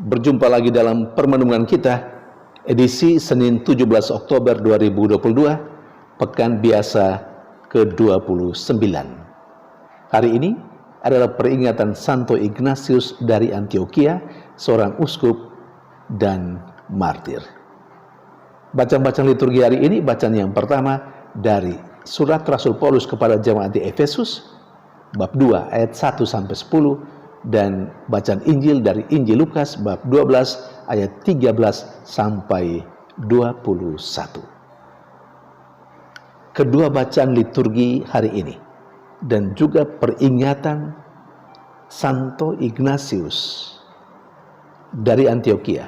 Berjumpa lagi dalam permenungan kita, edisi Senin 17 Oktober 2022, Pekan Biasa ke-29. Hari ini adalah peringatan Santo Ignatius dari Antioquia, seorang uskup dan martir. Bacaan-bacaan liturgi hari ini, bacaan yang pertama dari Surat Rasul Paulus kepada jemaat di Efesus, bab 2 ayat 1-10, dan bacaan Injil dari Injil Lukas bab 12 ayat 13-21. Kedua bacaan liturgi hari ini dan juga peringatan Santo Ignatius dari Antioquia,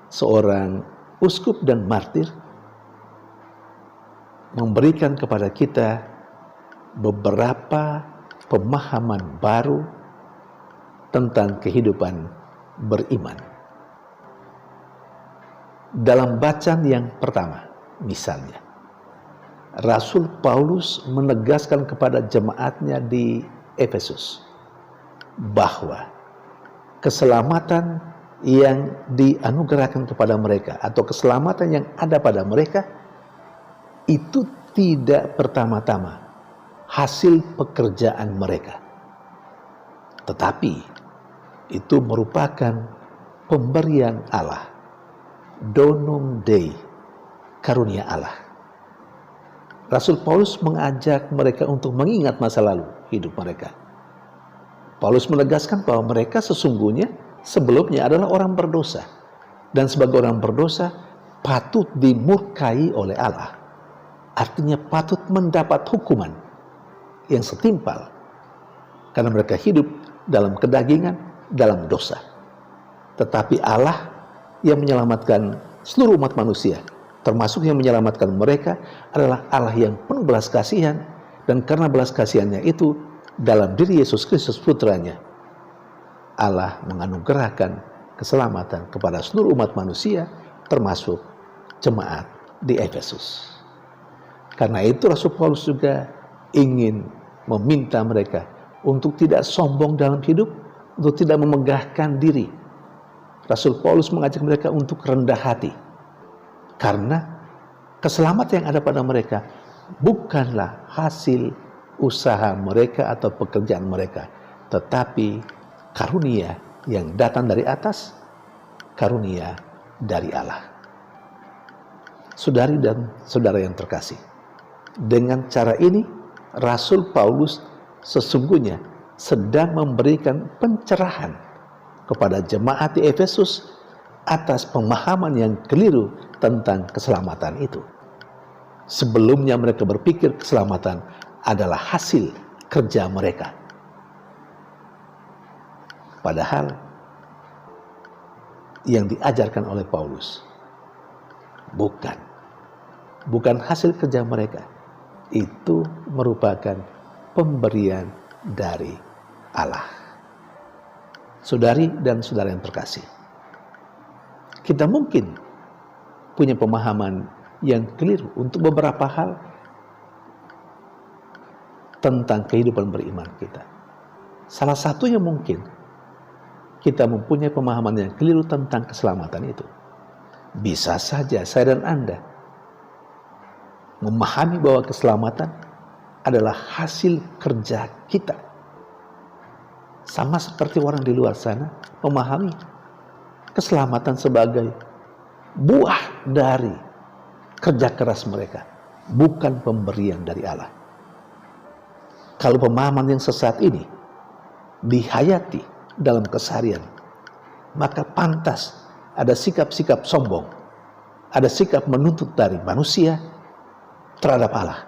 seorang uskup dan martir, memberikan kepada kita beberapa pemahaman baru tentang kehidupan beriman. Dalam bacaan yang pertama, misalnya, Rasul Paulus menegaskan kepada jemaatnya di Efesus bahwa keselamatan yang dianugerahkan kepada mereka atau keselamatan yang ada pada mereka itu tidak pertama-tama hasil pekerjaan mereka, tetapi itu merupakan pemberian Allah, donum Dei, karunia Allah. Rasul Paulus mengajak mereka untuk mengingat masa lalu hidup mereka. Paulus menegaskan bahwa mereka sesungguhnya sebelumnya adalah orang berdosa, dan sebagai orang berdosa patut dimurkai oleh Allah. Artinya patut mendapat hukuman yang setimpal karena mereka hidup dalam kedagingan, dalam dosa. Tetapi Allah yang menyelamatkan seluruh umat manusia, termasuk yang menyelamatkan mereka, adalah Allah yang penuh belas kasihan, dan karena belas kasihannya itu dalam diri Yesus Kristus putranya, Allah menganugerahkan keselamatan kepada seluruh umat manusia, termasuk jemaat di Efesus. Karena itu Rasul Paulus juga ingin meminta mereka untuk tidak sombong dalam hidup, untuk tidak memegahkan diri. Rasul Paulus mengajak mereka untuk rendah hati, karena keselamatan yang ada pada mereka bukanlah hasil usaha mereka atau pekerjaan mereka, tetapi karunia yang datang dari atas, karunia dari Allah. Saudari dan saudara yang terkasih, dengan cara ini Rasul Paulus sesungguhnya sedang memberikan pencerahan kepada jemaat di Efesus atas pemahaman yang keliru tentang keselamatan itu. Sebelumnya mereka berpikir keselamatan adalah hasil kerja mereka. Padahal yang diajarkan oleh Paulus bukan hasil kerja mereka. Itu merupakan pemberian dari Allah. Saudari dan saudara yang terkasih, kita mungkin punya pemahaman yang keliru untuk beberapa hal tentang kehidupan beriman kita. Salah satunya mungkin kita mempunyai pemahaman yang keliru tentang keselamatan itu. Bisa saja saya dan Anda memahami bahwa keselamatan adalah hasil kerja kita. Sama seperti orang di luar sana memahami keselamatan sebagai buah dari kerja keras mereka, bukan pemberian dari Allah. Kalau pemahaman yang sesat ini dihayati dalam keseharian, maka pantas ada sikap-sikap sombong, ada sikap menuntut dari manusia terhadap Allah,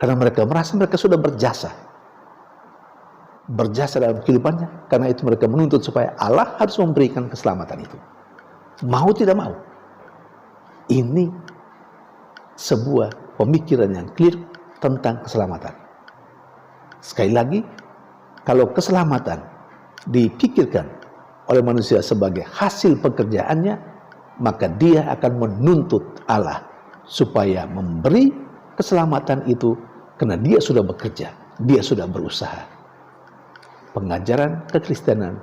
karena mereka merasa mereka sudah berjasa dalam kehidupannya. Karena itu mereka menuntut supaya Allah harus memberikan keselamatan itu, mau tidak mau. Ini sebuah pemikiran yang clear tentang keselamatan. Sekali lagi, kalau keselamatan dipikirkan oleh manusia sebagai hasil pekerjaannya, maka dia akan menuntut Allah supaya memberi keselamatan itu karena dia sudah bekerja, dia sudah berusaha. Pengajaran kekristenan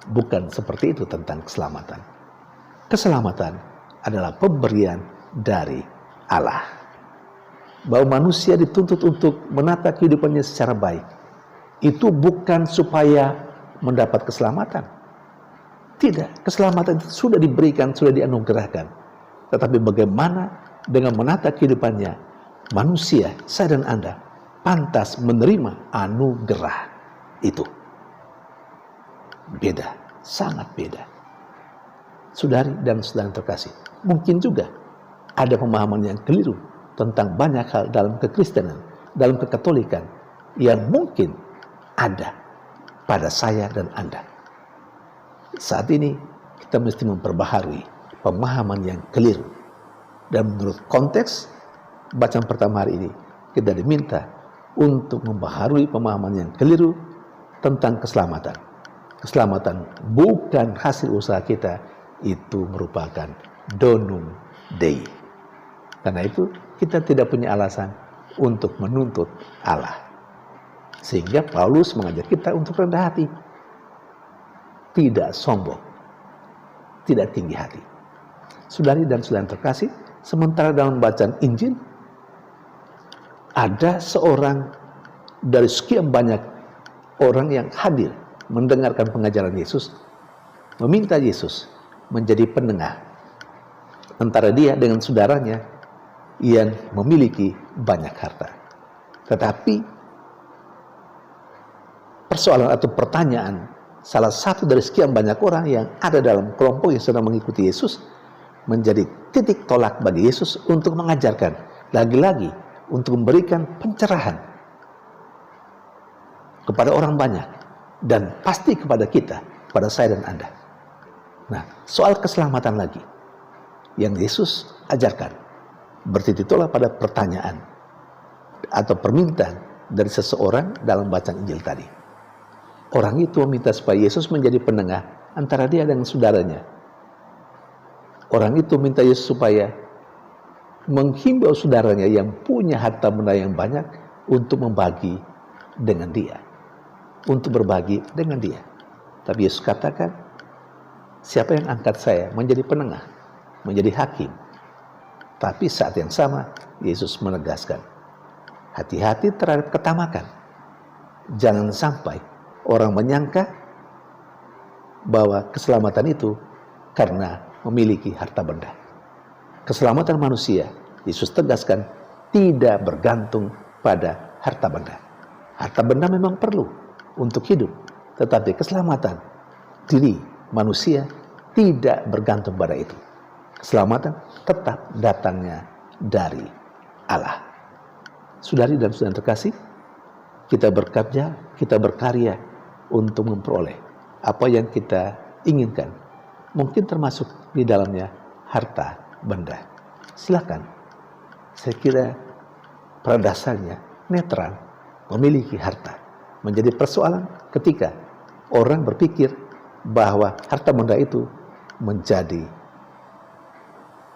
Bukan seperti itu tentang keselamatan. Keselamatan adalah pemberian dari Allah. Bahwa manusia dituntut untuk menata kehidupannya secara baik. Itu bukan supaya mendapat keselamatan. Tidak, keselamatan itu sudah diberikan, sudah dianugerahkan. Tetapi bagaimana dengan menata kehidupannya, manusia, saya dan Anda, pantas menerima anugerah itu. Beda, sangat beda. Saudari dan saudara terkasih, mungkin juga ada pemahaman yang keliru tentang banyak hal dalam kekristenan, dalam kekatolikan, yang mungkin ada pada saya dan Anda. Saat ini kita mesti memperbaharui pemahaman yang keliru. Dan menurut konteks bacaan pertama hari ini, kita diminta untuk membaharui pemahaman yang keliru tentang keselamatan. Keselamatan bukan hasil usaha kita, itu merupakan donum Dei. Karena itu kita tidak punya alasan untuk menuntut Allah. Sehingga Paulus mengajak kita untuk rendah hati. Tidak sombong. Tidak tinggi hati. Saudari dan saudara terkasih, sementara dalam bacaan Injil, ada seorang dari sekian banyak orang yang hadir mendengarkan pengajaran Yesus, meminta Yesus menjadi penengah antara dia dengan saudaranya yang memiliki banyak harta. Tetapi persoalan atau pertanyaan salah satu dari sekian banyak orang yang ada dalam kelompok yang sedang mengikuti Yesus menjadi titik tolak bagi Yesus untuk mengajarkan, lagi-lagi untuk memberikan pencerahan kepada orang banyak dan pasti kepada kita, kepada saya dan Anda. Nah, soal keselamatan lagi yang Yesus ajarkan bertitik tolak pada pertanyaan atau permintaan dari seseorang dalam bacaan Injil tadi. Orang itu meminta supaya Yesus menjadi penengah antara dia dengan saudaranya. Orang itu minta Yesus supaya menghimbau saudaranya yang punya harta benda yang banyak untuk membagi dengan dia. Untuk berbagi dengan dia. Tapi Yesus katakan, siapa yang angkat saya menjadi penengah, menjadi hakim. Tapi saat yang sama, Yesus menegaskan, hati-hati terhadap ketamakan. Jangan sampai orang menyangka bahwa keselamatan itu karena memiliki harta benda. Keselamatan manusia, Yesus tegaskan, tidak bergantung pada harta benda. Harta benda memang perlu untuk hidup, tetapi keselamatan diri manusia tidak bergantung pada itu. Keselamatan tetap datangnya dari Allah. Saudari dan saudara terkasih, kita bekerja, kita berkarya untuk memperoleh apa yang kita inginkan. Mungkin termasuk di dalamnya harta benda. Silakan. Saya kira pada dasarnya netral memiliki harta. Menjadi persoalan ketika orang berpikir bahwa harta benda itu menjadi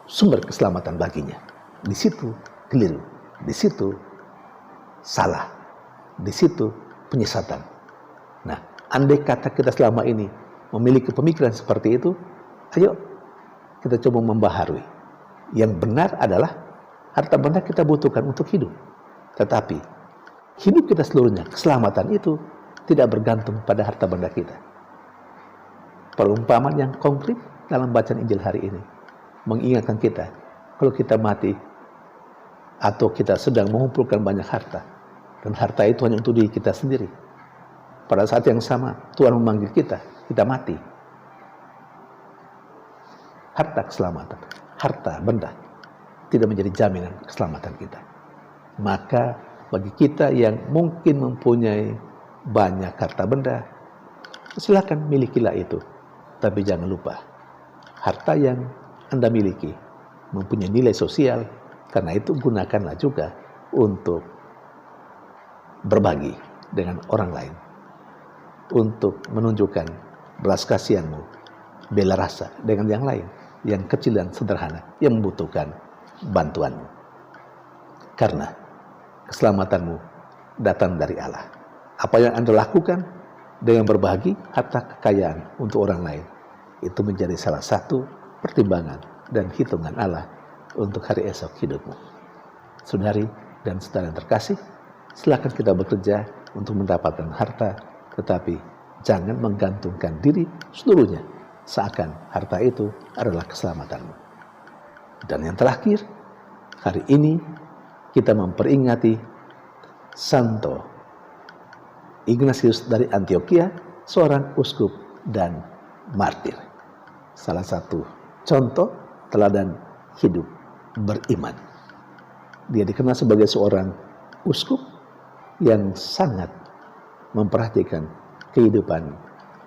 sumber keselamatan baginya. Di situ keliru, di situ salah, di situ penyesatan. Nah, andai kata kita selama ini memiliki pemikiran seperti itu, ayo kita coba membaharui. Yang benar adalah harta benda kita butuhkan untuk hidup. Tetapi hidup kita seluruhnya, keselamatan itu tidak bergantung pada harta benda kita. Perumpamaan yang konkret dalam bacaan Injil hari ini mengingatkan kita, kalau kita mati atau kita sedang mengumpulkan banyak harta, dan harta itu hanya untuk diri kita sendiri. Pada saat yang sama, Tuhan memanggil kita mati. Harta keselamatan, harta benda tidak menjadi jaminan keselamatan kita. Maka bagi kita yang mungkin mempunyai banyak harta benda, silakan milikilah itu. Tapi jangan lupa, harta yang Anda miliki mempunyai nilai sosial, karena itu gunakanlah juga untuk berbagi dengan orang lain. Untuk menunjukkan belas kasihanmu, bela rasa dengan yang lain, yang kecil dan sederhana, yang membutuhkan bantuanmu. Karena keselamatanmu datang dari Allah. Apa yang Anda lakukan dengan berbagi harta kekayaan untuk orang lain. Itu menjadi salah satu pertimbangan dan hitungan Allah untuk hari esok hidupmu. Saudari dan saudara yang terkasih, silakan kita bekerja untuk mendapatkan harta, tetapi jangan menggantungkan diri seluruhnya seakan harta itu adalah keselamatanmu. Dan yang terakhir, hari ini kita memperingati Santo Ignatius dari Antioquia, seorang uskup dan martir. Salah satu contoh teladan hidup beriman. Dia dikenal sebagai seorang uskup yang sangat memperhatikan kehidupan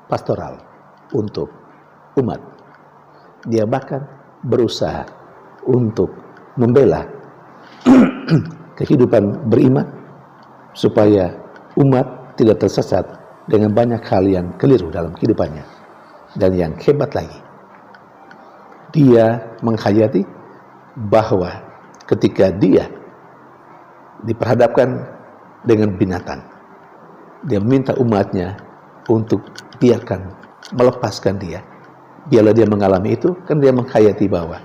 pastoral untuk umat. Dia bahkan berusaha untuk membela kehidupan beriman supaya umat tidak tersesat dengan banyak hal yang keliru dalam kehidupannya. Dan yang hebat lagi, dia menghayati bahwa ketika dia diperhadapkan dengan binatang, dia meminta umatnya untuk biarkan melepaskan dia. Biarlah dia mengalami itu, kan dia menghayati bahwa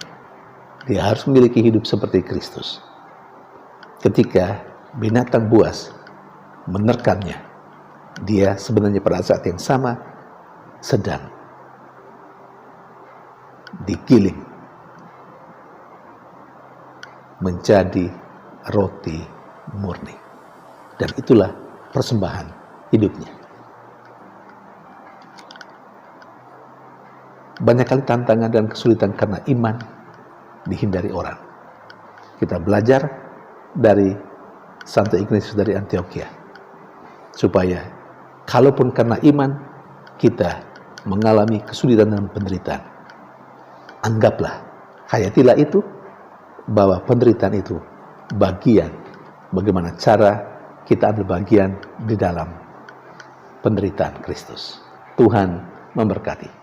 dia harus memiliki hidup seperti Kristus. Ketika binatang buas menerkamnya, dia sebenarnya pada saat yang sama sedang digiling menjadi roti murni. Dan itulah persembahan hidupnya. Banyak kali tantangan dan kesulitan karena iman dihindari orang. Kita belajar dari Santo Ignatius dari Antioquia, supaya kalaupun karena iman kita mengalami kesulitan dan penderitaan, anggaplah, hayatilah itu, bahwa penderitaan itu bagian bagaimana cara kita ambil bagian di dalam penderitaan Kristus. Tuhan memberkati.